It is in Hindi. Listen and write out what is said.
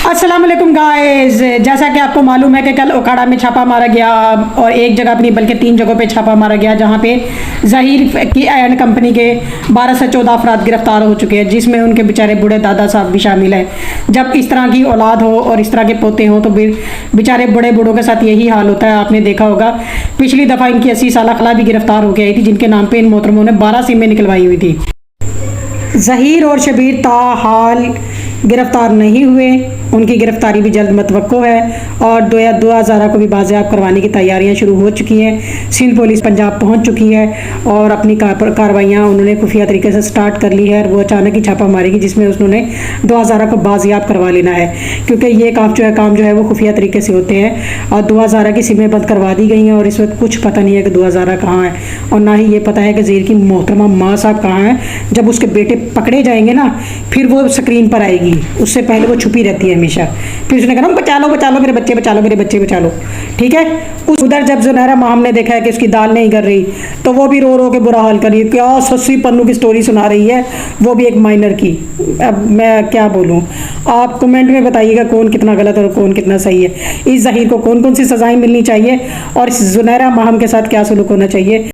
अस्सलाम वालेकुम गाइस। जैसा कि आपको मालूम है कि कल ओकाड़ा में छापा मारा गया और एक जगह अपनी बल्कि 3 जगहों पे छापा मारा गया, जहां पे ज़हीर की एंड कंपनी के 12 से 14 अफराद गिरफ्तार हो चुके हैं, जिसमें उनके बेचारे बूढ़े दादा साहब भी शामिल हैं। जब इस तरह की औलाद हो और इस तरह के पोते हों तो बेचारे बड़े बूढ़ों के साथ यही हाल होता है। आपने देखा होगा पिछली दफ़ा इनकी 80 साल खला भी गिरफ्तार होकर आई थी, जिनके नाम पर इन मोहतरमों ने 12 सिमें निकलवाई हुई थी। ज़हीर और शबीर ताहाल गिरफ्तार नहीं हुए, उनकी गिरफ्तारी भी जल्द मतवक्को है और 2000 को भी बाजियाब करवाने की तैयारियां शुरू हो चुकी हैं। सिंध पुलिस पंजाब पहुंच चुकी है और अपनी कार्रवाइयां उन्होंने खुफिया तरीके से स्टार्ट कर ली है और वो अचानक ही छापा मारेगी, जिसमें उन्होंने 2000 को बाजियाब करवा लेना है, क्योंकि ये काम जो है वो खुफिया तरीके से होते हैं। और 2000 की सिमें बंद करवा दी गई हैं और इस वक्त कुछ पता नहीं है कि 2000 कहाँ है और ना ही ये पता है कि ज़हीर की मोहतरमा माँ साहब कहाँ हैं। जब उसके बेटे पकड़े जाएंगे ना, फिर वो स्क्रीन पर आएगी, उससे पहले वो छुपी रहती है हमेशा। फिर उसने कहा बचा लो मेरे बच्चे, बचा लो मेरे बच्चे, बचा लो, ठीक है। उधर जब ज़ुनैरा माहम ने देखा है कि उसकी दाल नहीं कर रही, तो वो भी रो रो के बुरा हाल कर रही है। क्या 80 पन्नों की स्टोरी सुना रही है, वो भी एक माइनर की। अब मैं क्या बोलूँ, आप कमेंट में बताइएगा कौन कितना गलत और कौन कितना सही है। इस ज़हीर को कौन कौन सी सज़ाएं मिलनी चाहिए और इस ज़ुनैरा माहम के साथ क्या सलूक होना चाहिए।